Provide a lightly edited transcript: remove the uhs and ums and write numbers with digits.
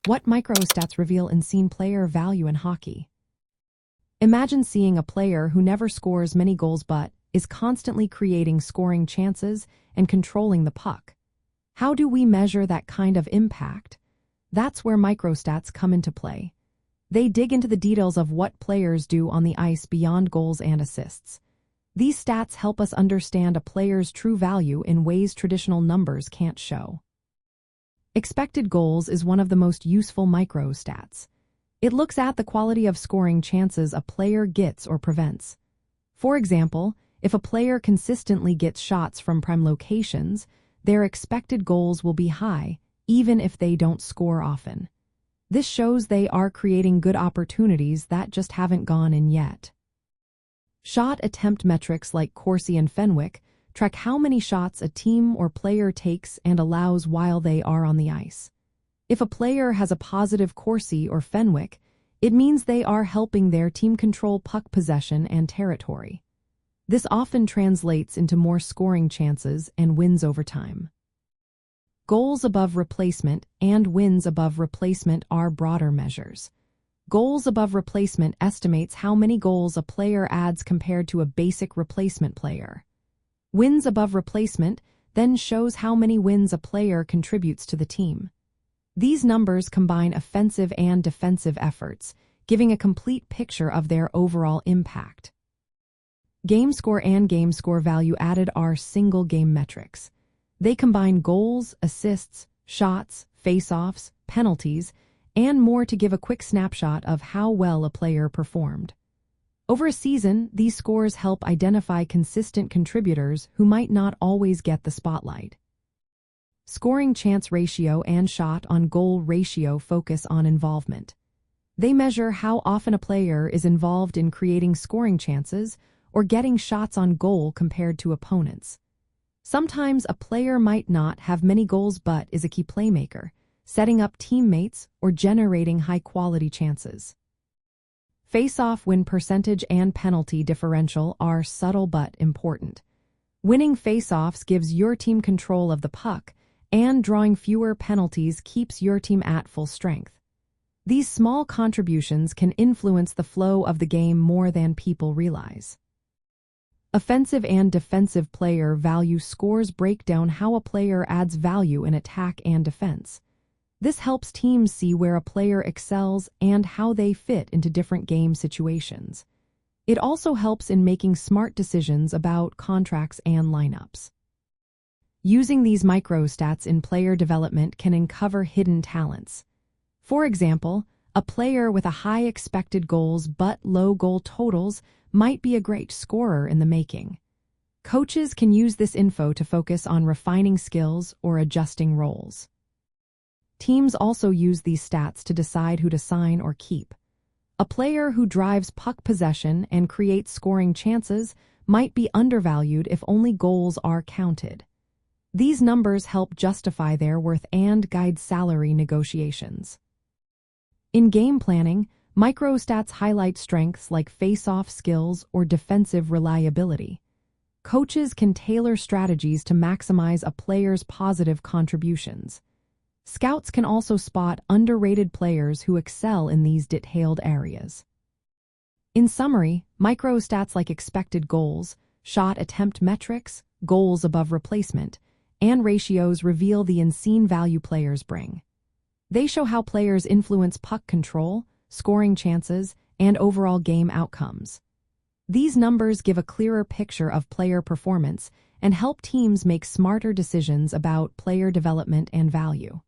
What microstats reveal unseen player value in hockey? Imagine seeing a player who never scores many goals but is constantly creating scoring chances and controlling the puck. How do we measure that kind of impact? That's where microstats come into play. They dig into the details of what players do on the ice beyond goals and assists. These stats help us understand a player's true value in ways traditional numbers can't show. Expected goals is one of the most useful microstats. It looks at the quality of scoring chances a player gets or prevents. For example, if a player consistently gets shots from prime locations, their expected goals will be high, even if they don't score often. This shows they are creating good opportunities that just haven't gone in yet. Shot attempt metrics like Corsi and Fenwick track how many shots a team or player takes and allows while they are on the ice. If a player has a positive Corsi or Fenwick, it means they are helping their team control puck possession and territory. This often translates into more scoring chances and wins over time. Goals above replacement and wins above replacement are broader measures. Goals above replacement estimates how many goals a player adds compared to a basic replacement player. Wins above replacement then shows how many wins a player contributes to the team. These numbers combine offensive and defensive efforts, giving a complete picture of their overall impact. Game score and game score value added are single-game metrics. They combine goals, assists, shots, faceoffs, penalties, and more to give a quick snapshot of how well a player performed. Over a season, these scores help identify consistent contributors who might not always get the spotlight. Scoring chance ratio and shot on goal ratio focus on involvement. They measure how often a player is involved in creating scoring chances or getting shots on goal compared to opponents. Sometimes a player might not have many goals but is a key playmaker, setting up teammates or generating high-quality chances. Face-off win percentage and penalty differential are subtle but important. Winning face-offs gives your team control of the puck, and drawing fewer penalties keeps your team at full strength. These small contributions can influence the flow of the game more than people realize. Offensive and defensive player value scores break down how a player adds value in attack and defense. This helps teams see where a player excels and how they fit into different game situations. It also helps in making smart decisions about contracts and lineups. Using these microstats in player development can uncover hidden talents. For example, a player with a high expected goals but low goal totals might be a great scorer in the making. Coaches can use this info to focus on refining skills or adjusting roles. Teams also use these stats to decide who to sign or keep. A player who drives puck possession and creates scoring chances might be undervalued if only goals are counted. These numbers help justify their worth and guide salary negotiations. In game planning, microstats highlight strengths like face-off skills or defensive reliability. Coaches can tailor strategies to maximize a player's positive contributions. Scouts can also spot underrated players who excel in these detailed areas. In summary, microstats like expected goals, shot attempt metrics, goals above replacement, and ratios reveal the unseen value players bring. They show how players influence puck control, scoring chances, and overall game outcomes. These numbers give a clearer picture of player performance and help teams make smarter decisions about player development and value.